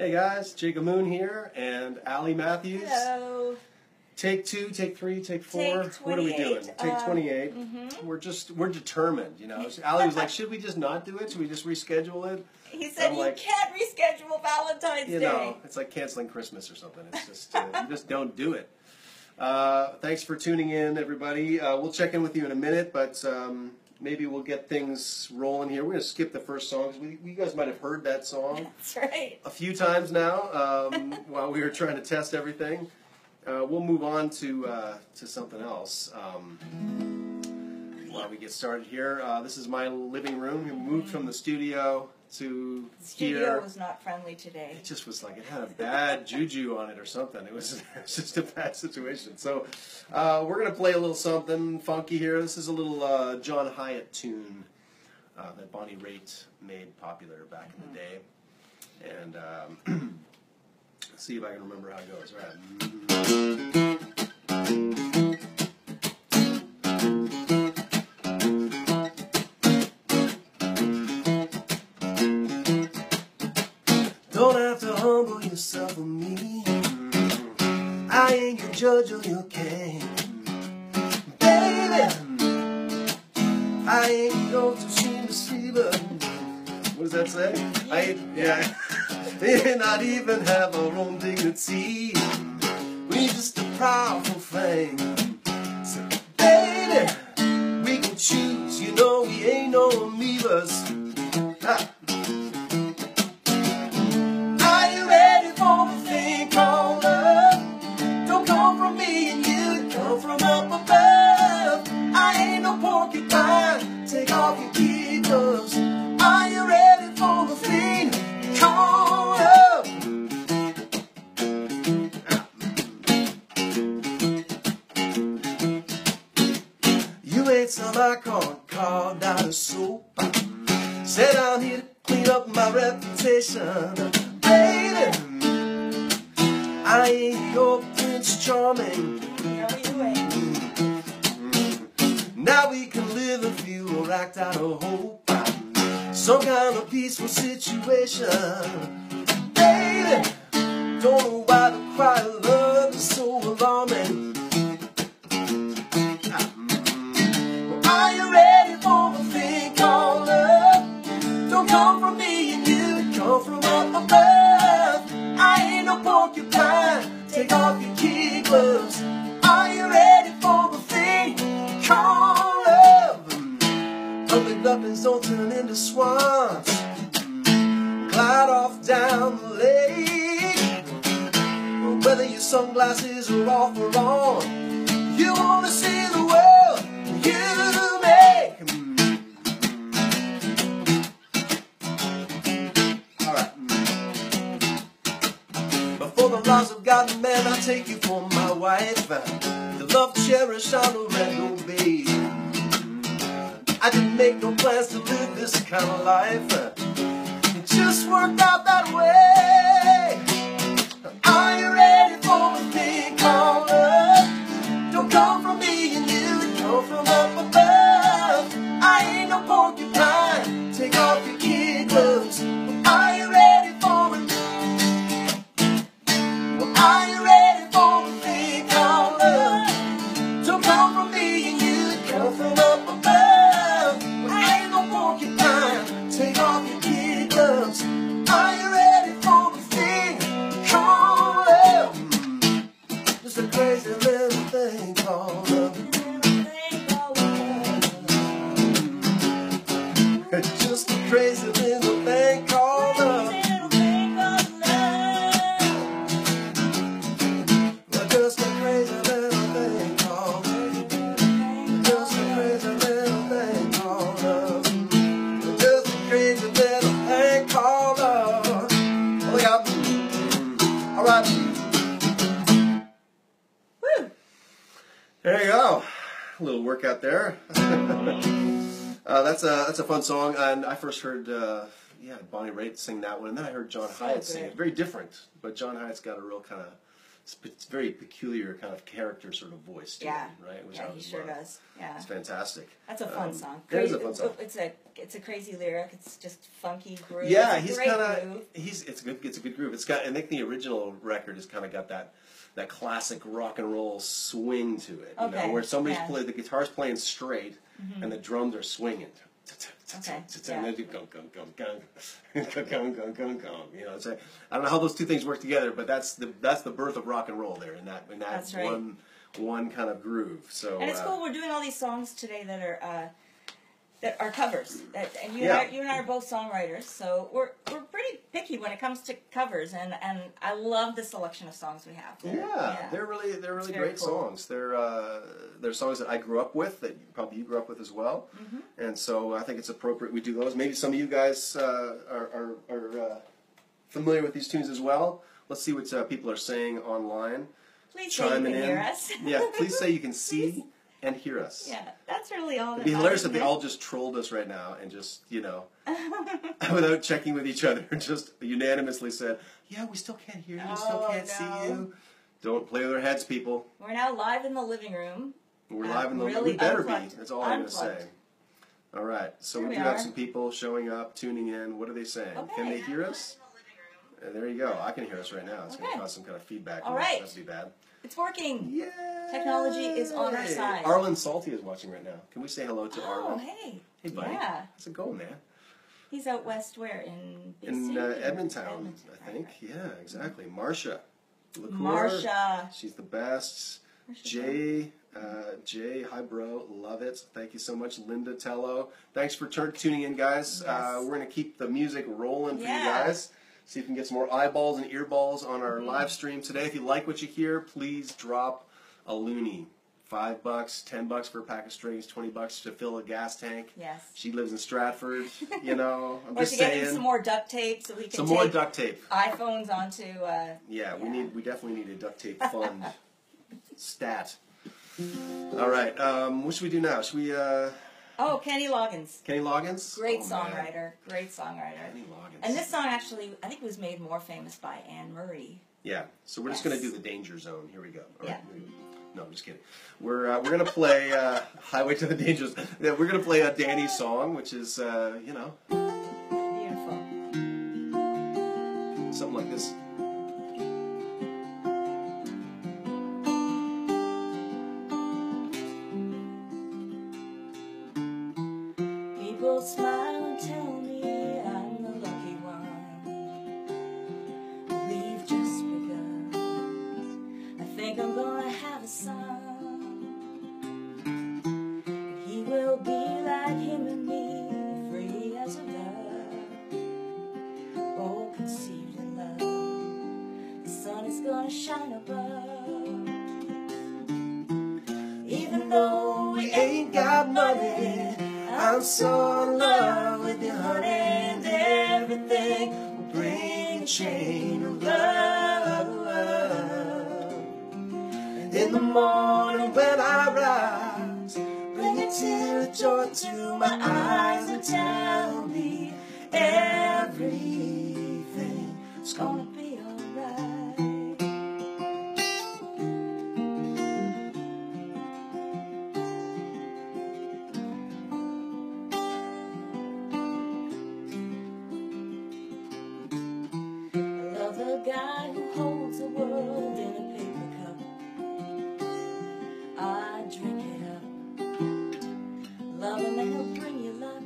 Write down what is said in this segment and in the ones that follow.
Hey guys, Jacob Moon here and Allie Matthews. Hello. Take 2, take 3, take 4. Take What are we doing? Take 28. We're determined, you know. So Allie was like, should we just not do it? Should we just reschedule it? He said you can't reschedule Valentine's Day. You know, it's like canceling Christmas or something. It's just, you just don't do it. Thanks for tuning in, everybody. We'll check in with you in a minute, but maybe we'll get things rolling here. We're going to skip the first song, because you guys might have heard that song That's right. a few times now while we were trying to test everything. We'll move on to something else while we get started here. This is my living room. We moved from the studio to The studio here. was not friendly today. It just was like it had a bad juju on it or something. It was just a bad situation. So we're going to play a little something funky here. This is a little John Hyatt tune that Bonnie Raitt made popular back in the day. And let's see if I can remember how it goes. All right. Don't have to humble yourself with me. I ain't your judge or your king. Baby, I ain't your to deceiver. What does that say? I ain't, yeah. We may not even have our own dignity. We just a powerful flame. So, baby, we can choose. You know we ain't no amoebas. Ha. Are you ready for the thing called love? Don't come from me and you, come from up above. I ain't no porcupine. Take off your kid gloves. Are you ready for the thing called love? You ate some icon carved out of soap. Said I'm here to clean up my reputation. Baby, I ain't your Prince Charming. No, you ain't. Now we can live if you or act out of hope. Some kind of peaceful situation. Baby, don't know why the cry of love is so alarming. Are you ready for the thing called love? Don't come from me and you, come from up above. I ain't no porcupine. Take off your kid gloves. Are you ready for the thing called love? Ugly ducklings don't turn into swans. Glide off down the lake. Whether your sunglasses are off or on, you wanna see the world you make. Alright. Before the laws of God and man, I take you for my wife. The love cherished on the red babe. I didn't make no plans to live this kind of life. It just worked out that way. Are you ready for the thing called love? Don't come from me and you, come from up above. I ain't no porcupine. Take off your kid gloves. Are you ready for it? Well, are you ready for the thing called love? Don't come from me and you, come from up above. I ain't no porcupine. Take off your kid gloves. Are you ready for the thing called love? Just a crazy little thing called love. Just a crazy little thing called love. Just a crazy little thing called love. Just a crazy little thing called love. Just a crazy little thing called love. Oh, yeah. All right. Woo. There you go. A little workout there. That's a fun song, and I first heard Bonnie Raitt sing that one, and then I heard John Hyatt sing it. Very different, but John Hyatt's got a real kind of it's very peculiar kind of character sort of voice to Yeah. him, right? Which Yeah, I he always sure love. does. Yeah. It's fantastic. That's a fun song. It is a fun song. It's a crazy lyric. It's just funky groove. Yeah, it's he's kind of it's a good groove. It's got, I think the original record has kind of got that classic rock and roll swing to it. You know, where somebody's playing, the guitar's playing straight and the drums are swinging. Okay. And they do gung gung gung gung gung gung gung gung gung. You know, it's like, I don't know how those two things work together, but that's the birth of rock and roll there in that That's right. one kind of groove. So and it's cool. We're doing all these songs today that are covers. And you and I are both songwriters, so we're pretty picky when it comes to covers. And I love the selection of songs we have. Yeah, they're really great songs. They're songs that I grew up with, that probably you grew up with as well. Mm-hmm. And so I think it's appropriate we do those. Maybe some of you guys are familiar with these tunes as well. Let's see what people are saying online. Please say you can hear us. Yeah, please say you can see and hear us. Yeah, that's really all that It'd be hilarious if they matters. all just trolled us right now and just, you know, without checking with each other, just unanimously said, yeah, we still can't hear you, still can't see you. Don't play with our heads, people. We're now live in the living room. We're live in the living room. We better be. That's all I'm going to say. All right, so we do have some people showing up, tuning in. What are they saying? Okay. Can they hear us? There you go. I can hear us right now. It's going to cause some kind of feedback. All right. That'd be bad. It's working. Yay! Technology is on our side. Arlen Salty is watching right now. Can we say hello to Arlen? Oh, hey. Hey, buddy. Yeah. How's it going, man? He's out west where? In BC? In Edmonton, I think. Right. Yeah, exactly. Marsha. Marsha. She's the best. Jay, hi bro, love it. Thank you so much, Linda Tello. Thanks for tuning in, guys. Yes. We're gonna keep the music rolling for you guys. See if we can get some more eyeballs and earballs on our live stream today. If you like what you hear, please drop a loonie. $5, $10 for a pack of strings, $20 to fill a gas tank. Yes. She lives in Stratford. You know, I'm or just saying. Some more duct tape so we can some more duct tape. iPhones onto. Yeah, we definitely need a duct tape fund. Stat. All right. What should we do now? Should we? Oh, Kenny Loggins. Kenny Loggins. Great songwriter. Great songwriter. Kenny Loggins. And this song actually, I think, was made more famous by Anne Murray. Yeah. So we're just gonna do the Danger Zone. Here we go. All right. Yeah. No, I'm just kidding. We're gonna play Highway to the Danger Zone. Yeah, we're gonna play Danny's song, which is you know. Beautiful. Something like this. People smile and tell me I'm the lucky one. We've just begun. I think I'm gonna have a son. He will be like him and me, free as a dove, all conceived in love. The sun is gonna shine above. Even though we ain't got money, I'm so in love with you, honey, and everything will bring a chain of love. And in the morning when I rise, bring a tear of joy to my eyes and tell me everything's gonna be alright. The guy who holds the world in a paper cup, I drink it up. Love him and he'll bring you luck.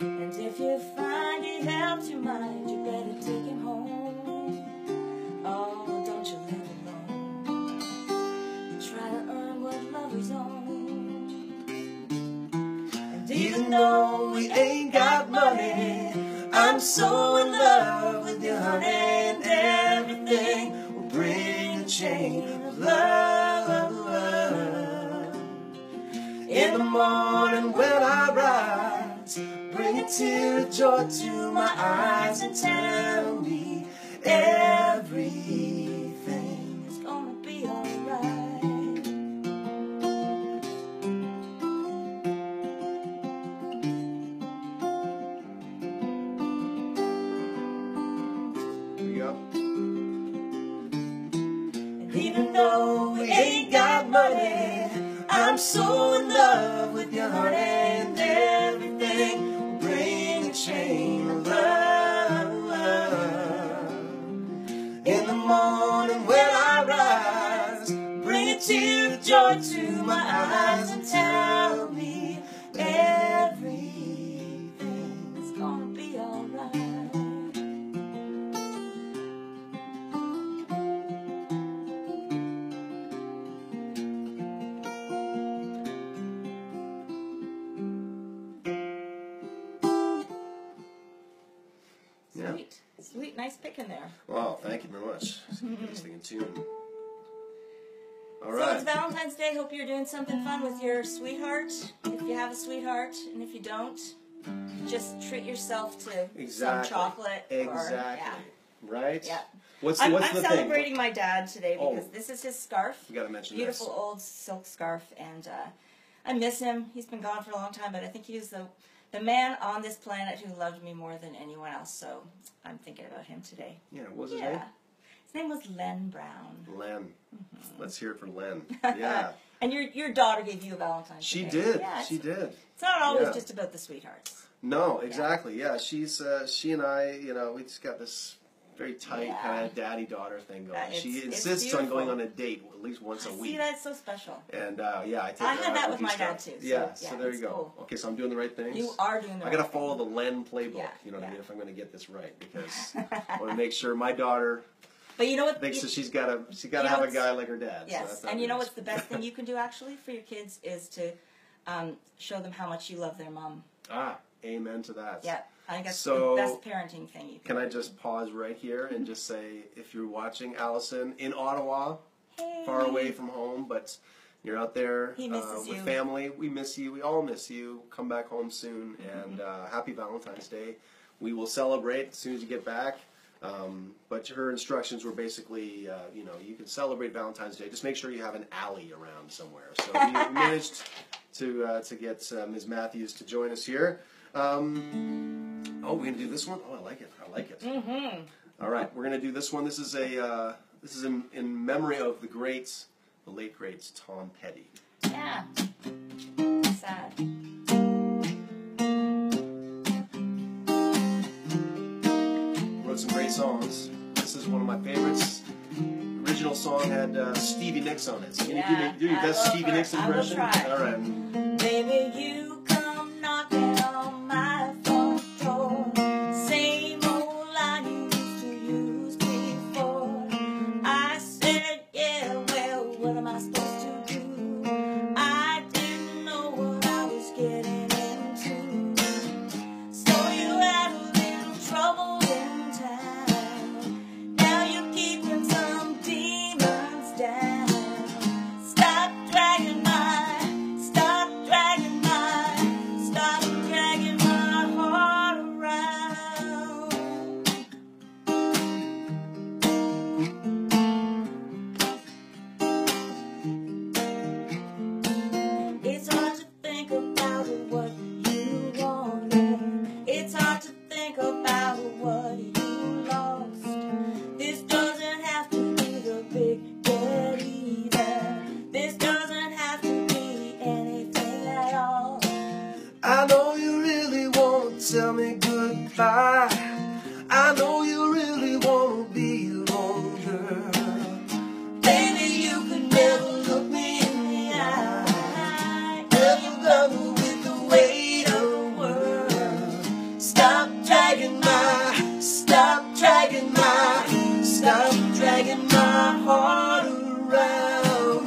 And if you find he helps your mind, you better take him home. Oh, don't you live alone. You try to earn what lovers own. And even though we ain't got money, I'm so in love with you, honey, and everything will bring a chain of love. In the morning when I rise, bring a tear of joy to my eyes and tell me everything is gonna be alright. money. I'm so in love with you, honey, and everything will bring a chain of love. In the morning when I rise, bring a tear of joy to my eyes and tell me everything's gonna be alright. Yeah. Sweet. Sweet, nice pick in there. Wow, thank you very much. Get this thing in tune. All So right. it's Valentine's Day. Hope you're doing something fun with your sweetheart. If you have a sweetheart, and if you don't, just treat yourself to some chocolate. Exactly. Yeah. Right? Yeah. What's I'm the thing? celebrating my dad today because this is his scarf. You gotta mention Beautiful this. old silk scarf, and I miss him. He's been gone for a long time, but I think he was the man on this planet who loved me more than anyone else. So I'm thinking about him today. Yeah. What was his name? His name was Len Brown. Len. Let's hear it for Len. Yeah. And your daughter gave you a Valentine's She Day. did. Yeah, She did. It's not always just about the sweethearts. No, exactly. Yeah, she's she and I, you know, we just got this very tight kind of daddy-daughter thing going. She insists on going on a date at least once a week. See, that's so special. And yeah, I had that with my dad too. So, so there you go. Cool. Okay, so I'm doing the right things. You are doing the right things. I got to follow the Len playbook. Yeah, you know what I mean? If I'm going to get this right, because I want to make sure my daughter. But you know what? Thinks that she's got to have a guy like her dad. Yes, so and you know what's the best thing you can do actually for your kids is to show them how much you love their mom. Ah, amen to that. Yeah, I think that's the best parenting thing you can do. Can I just pause right here and just say, if you're watching Allison in Ottawa, far away from home, but you're out there with family, we miss you. We all miss you. Come back home soon, and happy Valentine's Day. We will celebrate as soon as you get back. But her instructions were basically, you know, you can celebrate Valentine's Day. Just make sure you have an alley around somewhere. So we managed to get Ms. Matthews to join us here. Oh, we're gonna do this one. Oh, I like it. I like it. All right, we're gonna do this one. This is in memory of the late great Tom Petty. Yeah. Sad. Wrote some great songs. This is one of my favorites. The original song had Stevie Nicks on it. So can you do your best Stevie Nicks impression? I will try. All right. Baby, you come knocking on my front door. Same old line you used to use before. I said, yeah, well, what am I supposed to do? I didn't know what I was getting into. So you had a little trouble in town. Now you're keeping some demons down. Stop dragging my heart around. It's hard to think about what you wanted. It's hard to think about what you lost. This doesn't have to be the big get even. This doesn't have to be anything at all. I know you really want to tell me goodbye. I know you really want to be alone, girl. Baby, you could never look me in the eye. Never love me with the weight of the world. Stop dragging my heart around.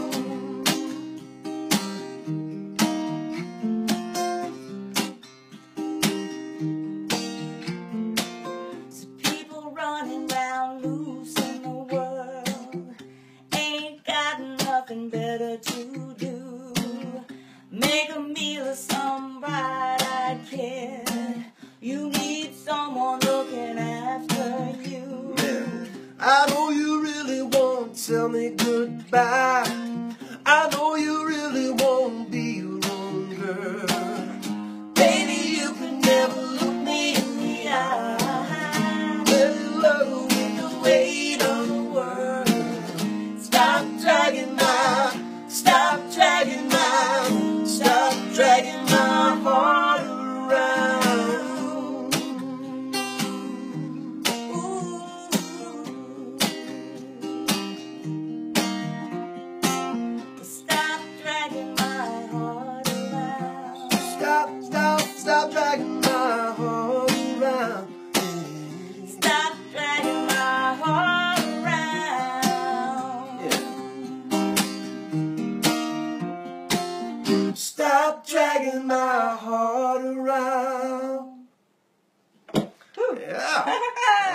People running round loose in the world ain't got nothing better to do. Make a meal of some bright-eyed kid. You need someone looking after you. Man, I know you really want to tell me goodbye. I know you really want to be alone, girl. Baby, you can never look me in the eye. Never love me with the weight of the world. Stop dragging my dragging my heart around. Yeah.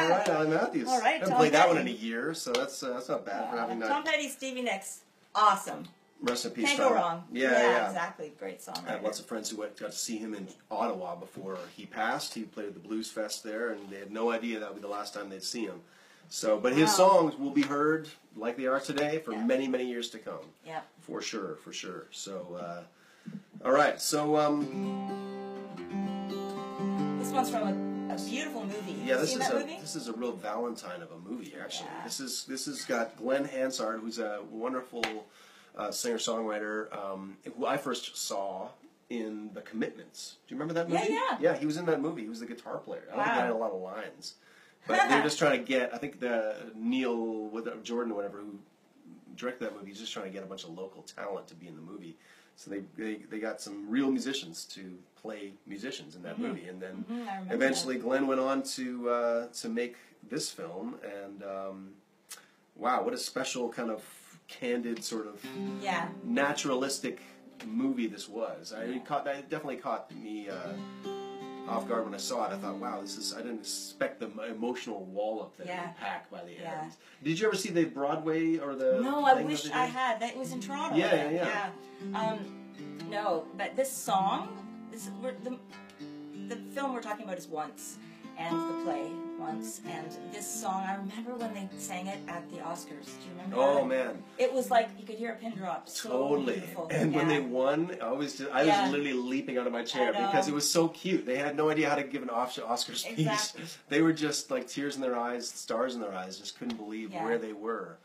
All right, Alan Matthews. All right, I haven't Tom played that one in Petty. a year, so that's not bad for having that. Tom Petty, Stevie Nicks, awesome. Rest in peace, Can't Tom. go wrong. Yeah. Exactly. Great song. I have lots of friends who got to see him in Ottawa before he passed. He played at the Blues Fest there, and they had no idea that would be the last time they'd see him. So, but his songs will be heard like they are today for many, many years to come. Yeah. For sure, for sure. So, all right. So, this one's from a beautiful movie. yeah, Have you seen that movie? this is a real Valentine of a movie, actually. Yeah. This has got Glen Hansard, who's a wonderful singer-songwriter, who I first saw in The Commitments. Do you remember that movie? Yeah. Yeah, he was in that movie. He was the guitar player. I don't think he had a lot of lines. But they're just trying to get, I think Neil Jordan or whatever, who directed that movie, he's just trying to get a bunch of local talent to be in the movie. So they got some real musicians to play musicians in that movie. And then eventually Glenn went on to make this film. And wow, what a special kind of candid sort of naturalistic movie this was. It definitely caught me off guard when I saw it. I thought, wow, I didn't expect the emotional wallop that it packed by the end. Did you ever see the Broadway or the? No, I wish I had. That was in Toronto. Yeah. No, but this song, the film we're talking about is Once, and the play Once, and this song, I remember when they sang it at the Oscars. Do you remember that? Oh, man. It was like, you could hear a pin drop. So Totally. beautiful. And when they won, I was literally leaping out of my chair because it was so cute. They had no idea how to give an Oscar speech. Exactly. They were just like tears in their eyes, stars in their eyes, just couldn't believe where they were.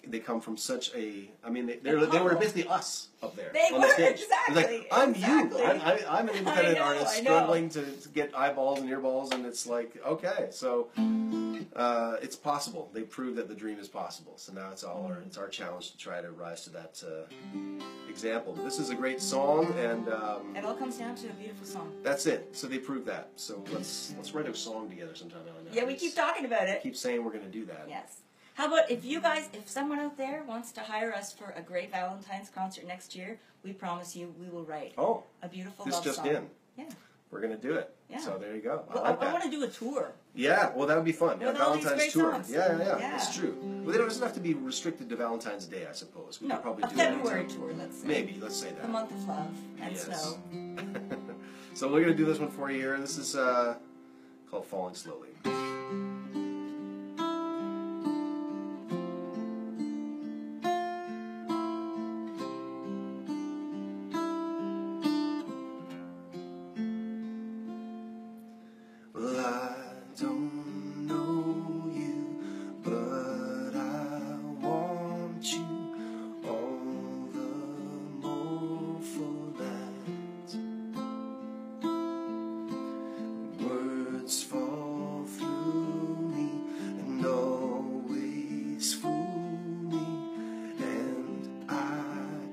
They come from such a, I mean, they were basically us up there. They on were, the stage. exactly. It was like, I'm exactly. you. I'm an independent artist I know. struggling to get eyeballs and earballs, and it's like, okay, so it's possible. They proved that the dream is possible. So now it's our challenge to try to rise to that example. This is a great song, and it all comes down to a beautiful song. that's it. So they proved that. So let's write a song together sometime. Yeah, we keep talking about it. Keep saying we're going to do that. Yes. How about if someone out there wants to hire us for a great Valentine's concert next year, we promise you we will write a beautiful love song. This just in. Yeah. We're going to do it. Yeah. So there you go. Well, I want to do a tour. Yeah, well, that would be fun. With A all these Valentine's great tour. songs. Yeah, Yeah. that's true. Well, it doesn't have to be restricted to Valentine's Day, I suppose. We could probably a do February tour, let's say. Maybe, let's say that. The month of love and snow. So we're going to do this one for you here. This is called Falling Slowly. Well, I don't know you, but I want you all the more for that. Words fall through me and always fool me, and I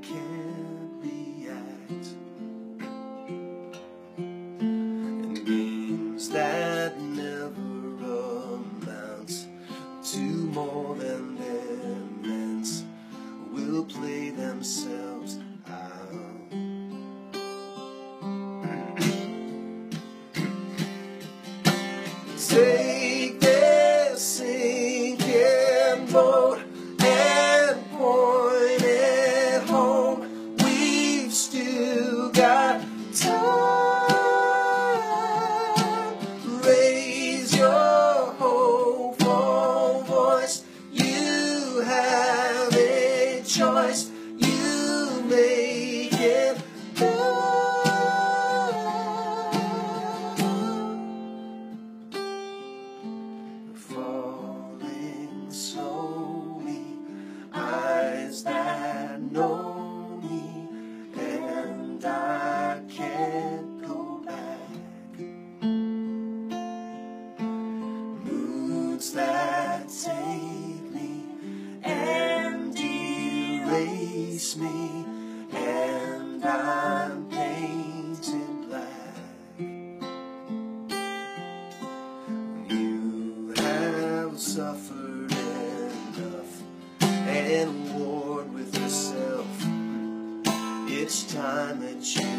can't react. And games that never amounts to more than their meant will play themselves out. Take this sinking boat and point it home. We've still got time. Raise your hopeful voice. You have a choice. You make it good. Falling slowly, eyes that know me, and I can't go back. Moods that take me and erase me, and I'm painted black. You have suffered enough and warred with yourself. It's time that you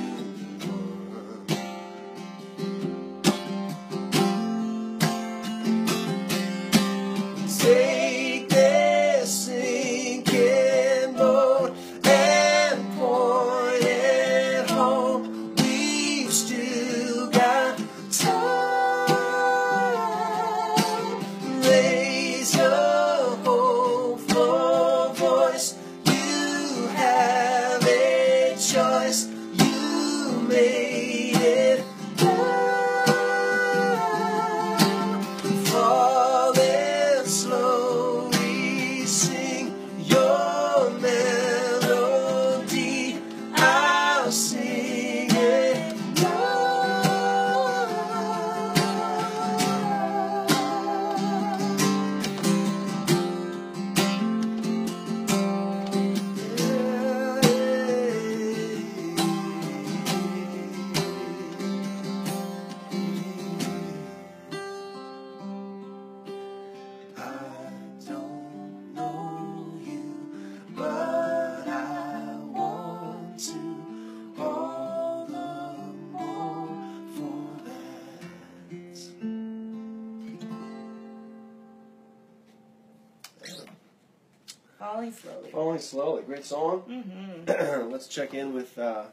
Falling Slowly. Falling Slowly. Great song. Mm-hmm. Let's check in with the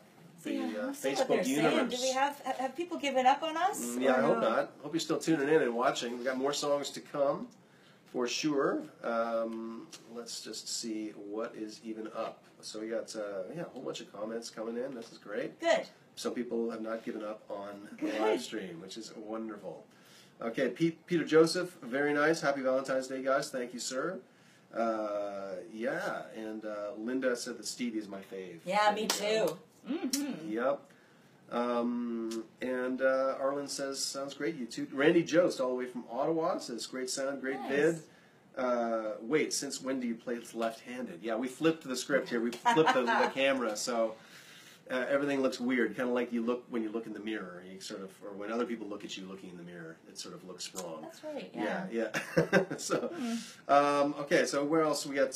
Facebook universe. Do we have people given up on us? Yeah, I hope not. Hope you're still tuning in and watching. We've got more songs to come, for sure. Let's just see what is even up. So we got a whole bunch of comments coming in. This is great. Good. Some people have not given up on the live stream, which is wonderful. Okay, Peter Joseph, very nice. Happy Valentine's Day, guys. Thank you, sir. Yeah, and Linda said that Stevie is my fave. Yeah, me too. Mm-hmm. Yep. And Arlen says, sounds great, you two. Randy Jost, all the way from Ottawa, says, great sound, great vid. Wait, since when do you play left-handed? Yeah, we flipped the script here. We flipped the camera, so everything looks weird. Kind of like you look when you look in the mirror. You sort of, or when other people look at you looking in the mirror, it sort of looks wrong. That's right. Yeah. Yeah. So, okay. So where else we got?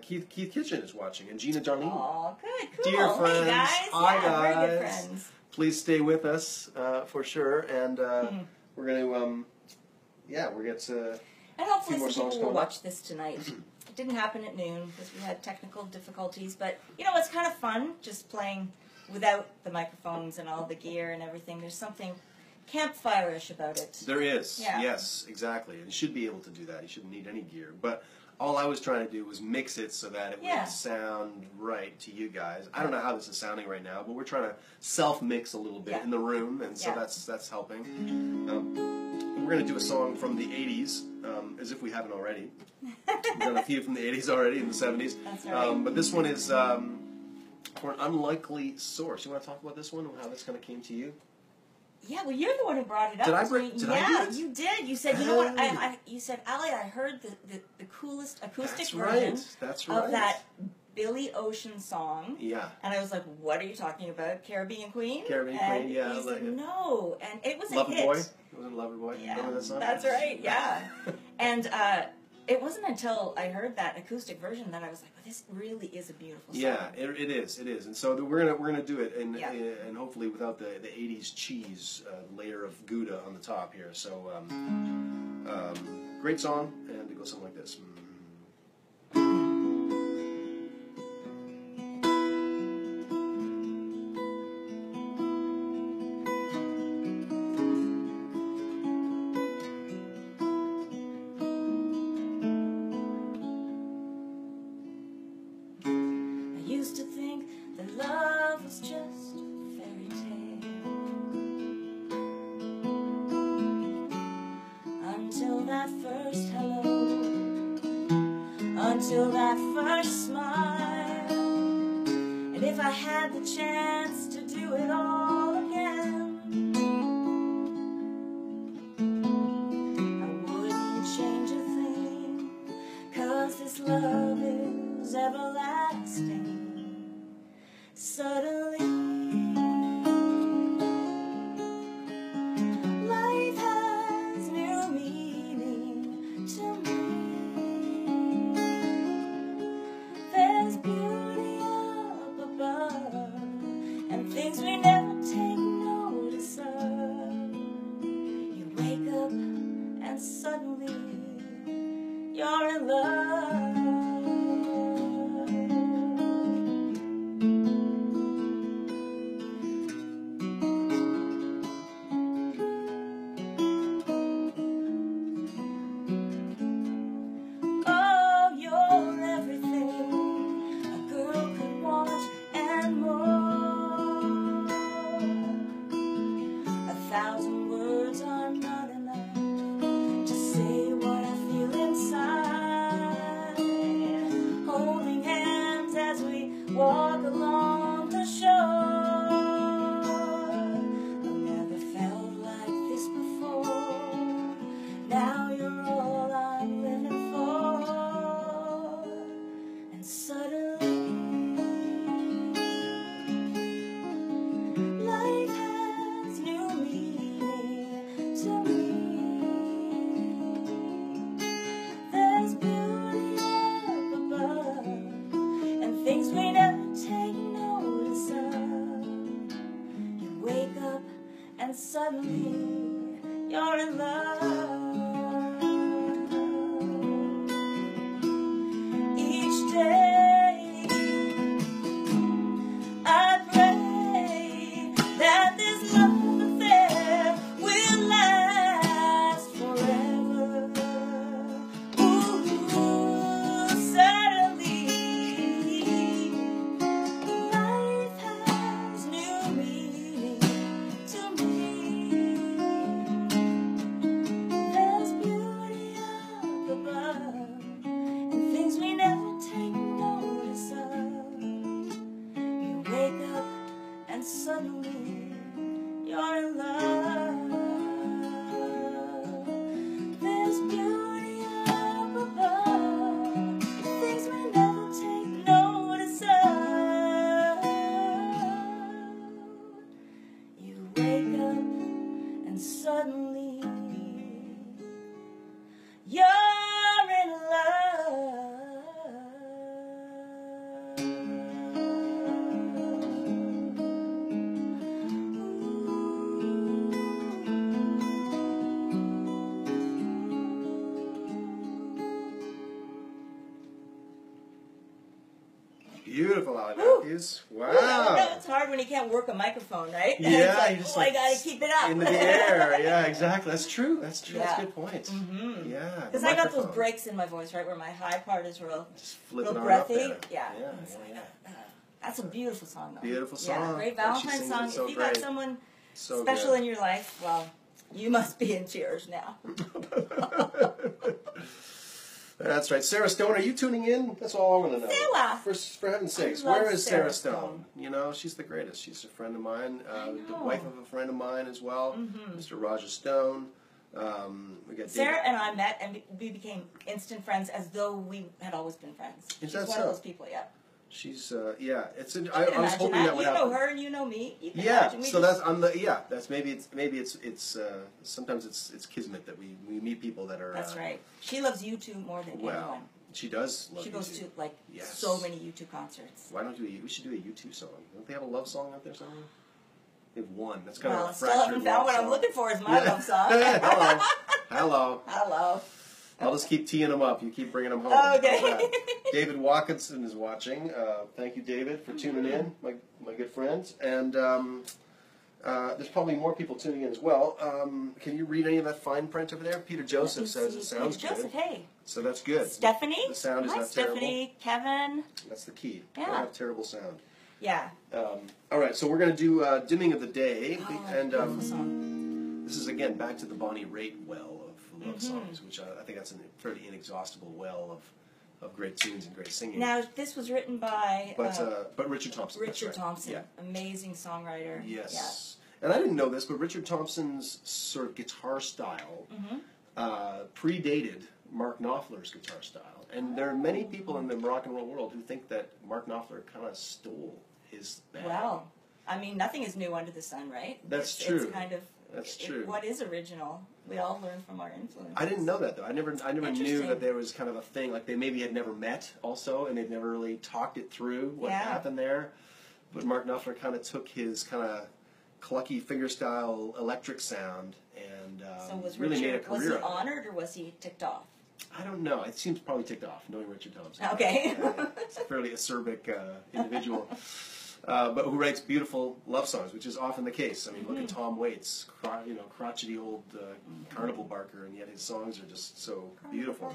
Keith Kitchen is watching, and Gina Darlene. Oh, good, cool. Dear friends, hey guys. hi guys. Very good guys. friends. Please stay with us for sure, and we're going to, we're going to. And hopefully some people will watch this tonight. It didn't happen at noon because we had technical difficulties, but you know it's kind of fun just playing without the microphones and all the gear and everything. There's something campfire-ish about it. There is. Yeah. Yes, exactly. And you should be able to do that. You shouldn't need any gear. But all I was trying to do was mix it so that it would sound right to you guys. I don't know how this is sounding right now, but we're trying to self-mix a little bit in the room, and so that's helping. We're going to do a song from the 80s, as if we haven't already. We've done a few from the 80s already, in the 70s. That's right. But this one is for an unlikely source. You want to talk about this one and how this kind of came to you? Yeah, well, you're the one who brought it up. Did I do it? Yeah, you did. You said, you know what? You said, Allie, I heard the coolest acoustic version of that Billy Ocean song. Yeah. And I was like, what are you talking about? Caribbean Queen? Caribbean Queen, yeah. He said, no. And it was a Lover hit. Boy? It was a Lover Boy? Yeah, remember that song? that's right, yeah. And it wasn't until I heard that acoustic version that I was like, well, this really is a beautiful song. Yeah, it is. And so we're gonna do it, and hopefully without the 80s cheese layer of Gouda on the top here. So great song, and it goes something like this. Until that first smile. And if I had the chance to do it all again, I wouldn't change a thing, 'cause this love is everlasting. Suddenly life has new meaning to me. Things we never take notice of. You wake up and suddenly you're in love. Oh, you're everything a girl could want and more. 1,000 words are not enough to say what I feel inside. Holding hands as we walk along the shore. I've never felt like this before. Now you're all I'm living for. And suddenly life has new meaning to me. There's beauty up above, and things we never take notice of. You wake up and suddenly you're in love. Each Beautiful, Ali Woo. Matthews. Wow. No, it's hard when you can't work a microphone, right? Yeah, It's like, you just I gotta keep it up. into the air. Yeah, exactly. That's true. That's true. Yeah. That's a good point. Mm-hmm. Yeah. Because I got those breaks in my voice, right, where my high part is real breathy. Yeah. That's a beautiful song, though. Beautiful song. Yeah, great Valentine song. So if you great. got someone so special good. in your life, well, you must be in tears now. That's right. Sarah Stone, are you tuning in? That's all I want to know. Sarah! For heaven's sakes, love where is Sarah Sarah Stone? You know, she's the greatest. She's a friend of mine, the know. wife of a friend of mine as well, Mr. Roger Stone. We got Sarah David. and I met, and we became instant friends as though we had always been friends. Is She's that one so? of those people, yeah. She's it's. I You can was imagine hoping that would You happen. know her and you know me. You can Yeah, imagine. so that's on the That's maybe it's sometimes it's kismet that we meet people that are. That's right. She loves U2 more than anyone. She does love She goes U2. to like so many U2 concerts. Why don't we should do a U2 song? Don't they have a love song out there somewhere? They have one. That's kind Well, of I a still fractured haven't found what love I'm looking for is my love song. Hello. Hello. Hello. I'll just keep teeing them up. You keep bringing them home. Okay. David Watkinson is watching. Thank you, David, for tuning in, my good friends. And there's probably more people tuning in as well. Can you read any of that fine print over there? Peter Joseph says it sounds Peter Joseph, good. Hey. So that's good. Stephanie. The sound is Hi, not Stephanie. Kevin. That's the key. Yeah. Don't have terrible sound. Yeah. All right, so we're going to do Dimming of the Day. And beautiful song. this is, again, back to the Bonnie Raitt well of love songs, which I think that's a fairly inexhaustible well of great tunes and great singing. Now, this was written by... But Richard Thompson. Richard Thompson. Yeah. Amazing songwriter. Yes. Yeah. And I didn't know this, but Richard Thompson's sort of guitar style predated Mark Knopfler's guitar style. And there are many people in the rock and roll world who think that Mark Knopfler kind of stole his bag. Well, I mean, nothing is new under the sun, right? That's true. It's kind of... That's true. What is original? We all learn from our influences. I didn't know that, though. I never knew that there was kind of a thing, like they maybe had never met also, and they'd never really talked it through, what happened there. But Mark Knopfler kind of took his kind of clucky fingerstyle electric sound and so was really Richard, made a career was he out of it. honored or was he ticked off? I don't know. It seems probably ticked off, knowing Richard Thompson. Okay. He's a fairly acerbic individual. But who writes beautiful love songs, which is often the case. I mean, look at Tom Waits, crotchety old carnival barker, and yet his songs are just so beautiful.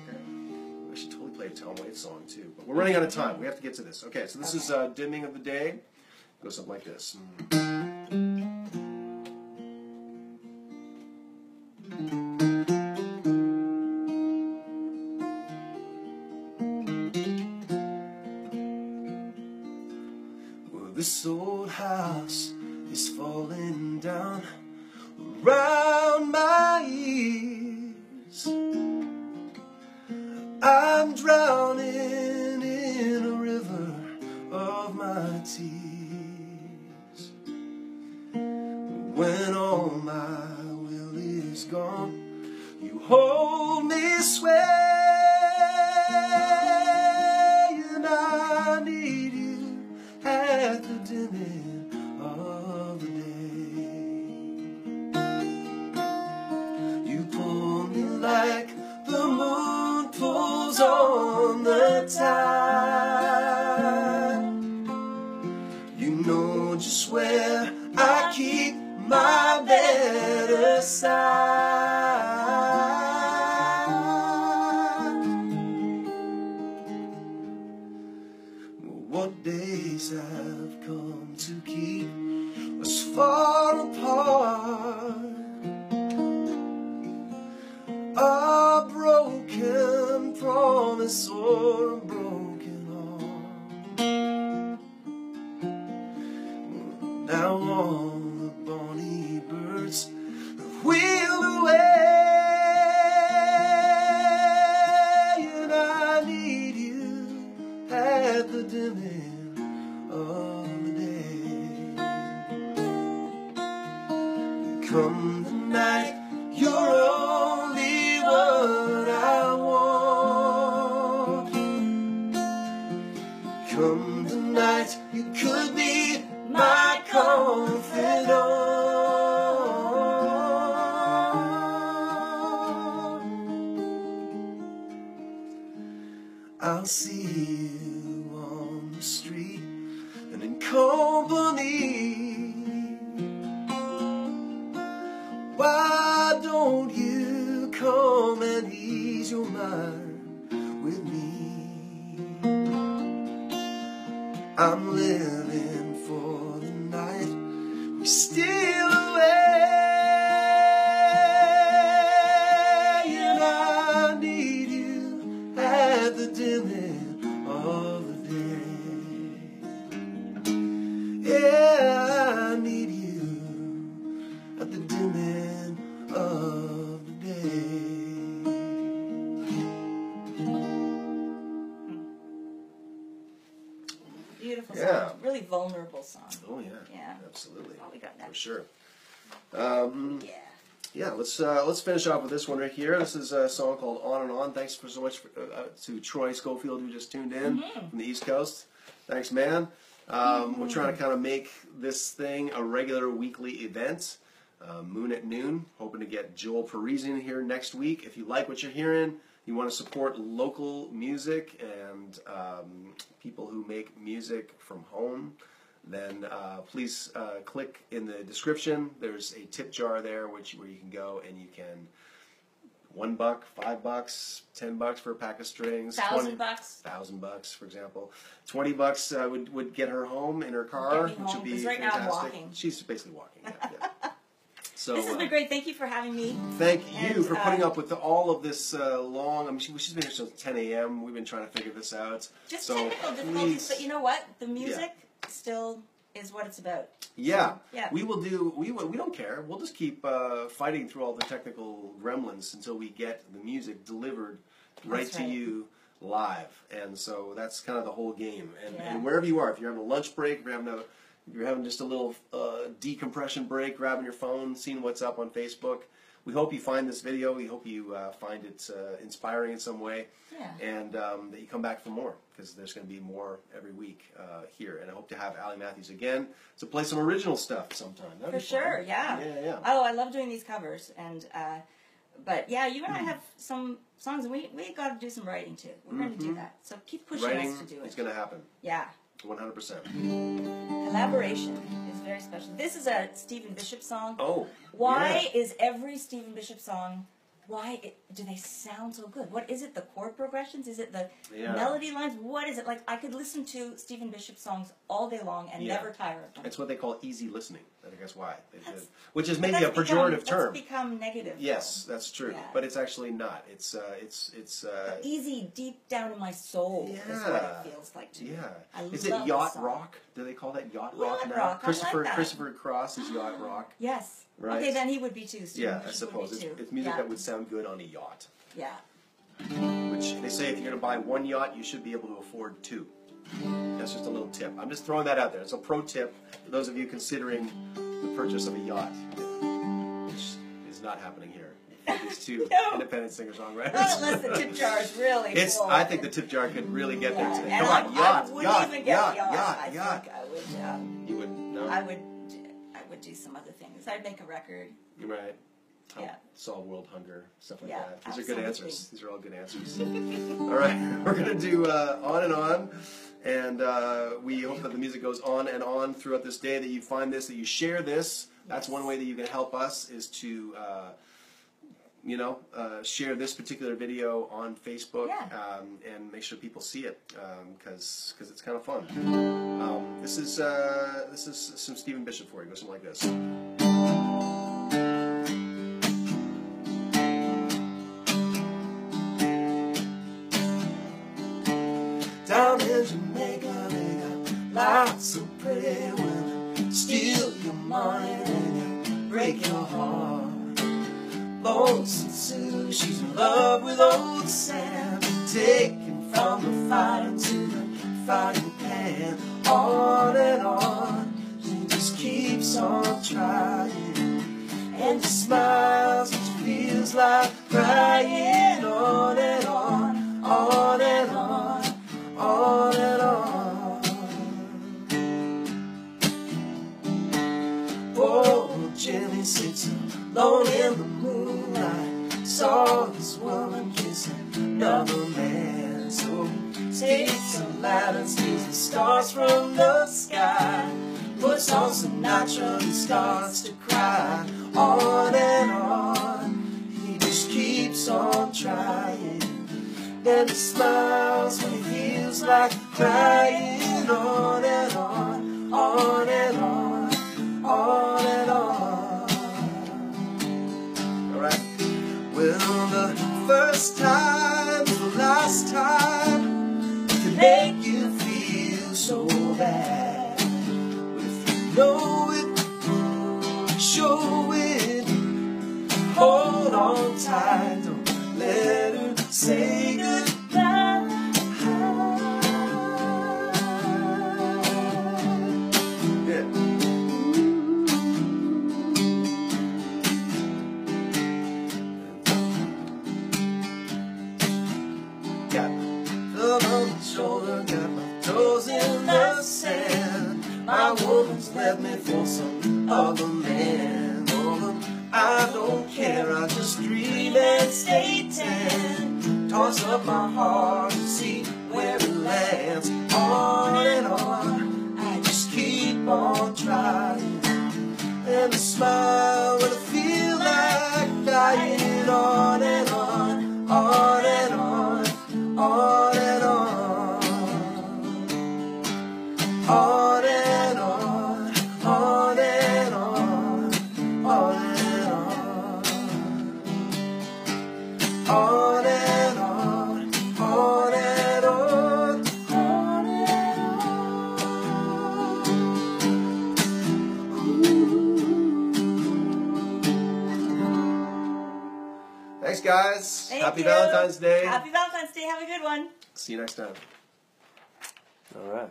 I should totally play a Tom Waits song, too. But we're running out of time. We have to get to this. Okay, so this is Dimming of the Day. It goes something like this. This old house is falling down around my ears. I'm drowning in a river of my tears. When all my will is gone, you hold me sway, and I need you at the dimming of the day. You pull me like the moon pulls on the tide. You know just where I keep my better side. What days have come to keep us far apart? A broken promise or a broken heart. Now all the bonny birds have wheeled away, and I need you at the dimming of the day. Come the night, you're only what I want. Come the night, you could be my confidant. I'll see you on the street and in company. Why don't you come and ease your mind with me? I'm living for the night we steal away, and I need you at the dim end of the day. Yeah, I need you at the dim end of the day. Beautiful Yeah. song. Really vulnerable song. Oh yeah. Yeah. Absolutely. Oh, we got that. For sure. Yeah. Yeah, let's finish off with this one right here. This is a song called On and On. Thanks so much to Troy Schofield, who just tuned in from the East Coast. Thanks, man. We're trying to kind of make this thing a regular weekly event. Moon at Noon. Hoping to get Joel Parisian here next week. If you like what you're hearing, you want to support local music and people who make music from home, then please click in the description. There's a tip jar there where you can go and you can $1, $5, $10 for a pack of strings, $1,000. $1,000 for example. $20 would get her home in her car, Get me which home, would be 'cause right fantastic. now I'm walking. She's basically walking. Yeah. So, This has been great. Thank you for having me. Thank you And, for putting up with all of this long. I mean, she's been here since 10 a.m. We've been trying to figure this out. Just so technical difficulties, but you know what? The music still is what it's about. Yeah, Yeah. we will do. We don't care. We'll just keep fighting through all the technical gremlins until we get the music delivered right That's to right. you live. And so that's kind of the whole game. And, Yeah. and wherever you are, if you're having a lunch break, if you're having just a little decompression break, grabbing your phone, seeing what's up on Facebook. We hope you find this video. We hope you find it inspiring in some way. Yeah. And that you come back for more, because there's going to be more every week here. And I hope to have Allie Matthews again to play some original stuff sometime. That'd For be fun. sure, yeah. Yeah. Oh, I love doing these covers, and but yeah, you and I have some songs, and we got to do some writing too. We're going to do that, so keep pushing Writing us to do it. is going to happen. Yeah. 100%. Collaboration is very special. This is a Stephen Bishop song. Oh, Why is every Stephen Bishop song, do they sound so good? What is it, the chord progressions? Is it the melody lines? What is it? Like, I could listen to Stephen Bishop songs all day long and never tire of them. It's what they call easy listening. I think that's why. Which is maybe a pejorative term. That's become negative. Yes, that's true. Yeah. But it's actually not. It's easy deep down in my soul is what it feels like to me. I Is it love yacht this song. rock? Do they call that yacht Yacht rock now? rock, I like that. Christopher Cross is yacht rock. Yes. Right. Okay, then he would be too. Stephen Yeah, I Bishop suppose. would be too. It's music Yeah. that would sound good on a yacht. Yeah. Which they say if you're going to buy one yacht, you should be able to afford two. That's just a little tip. I'm just throwing that out there. It's a pro tip for those of you considering the purchase of a yacht, which is not happening here. These two independent singer-songwriters. Not unless the tip jar is really full. I think the tip jar could really get there today. And Come on, yacht, I wouldn't yacht, even get yacht, yacht. I yacht. think I would. You wouldn't, no? I would do some other things. I'd make a record. You're right. Yeah. Solve world hunger, stuff like Yeah, that. These are good absolutely. answers. These are all good answers. All right, we're going to do On and On, and we hope that the music goes on and on throughout this day, that you find this, that you share this. That's one way that you can help us, is to share this particular video on Facebook and make sure people see it, because it's kind of fun. This is some Stephen Bishop for you. It goes something like this. Down in Jamaica, they got lots of pretty women, steal your money and you break your heart. Lonesome Sue, she's in love with old Sam, taken from the fire to the frying pan. On and on, she just keeps on trying, and she smiles and she feels like crying. On and on, on and on, on and on. Oh, Jimmy sits alone in the moonlight, saw this woman kissing another man, so takes a lantern, steals the stars from the sky, puts on Sinatra and starts to cry. On and on, he just keeps on trying, and he smiles when he feels like crying. On and on, on and on, on and on. Alright. Well, the first time is the last time to make you feel so bad. But if you know it, show it, hold on tight, don't let her say goodbye. Yeah. Got my thumb on my shoulder, got my toes in the sand. My woman's left me for some other man. Oh, but I don't care, I just dream and stay tan. Toss up my heart and see where it lands. On and on, I just keep on trying, and I smile when I feel like dying. On and on, on and on, on and on, on and on, on and on, on and on, on and on, on and on, on and on. Thanks, guys. Happy Valentine's Day. Happy Valentine's Day. Have a good one. See you next time. All right.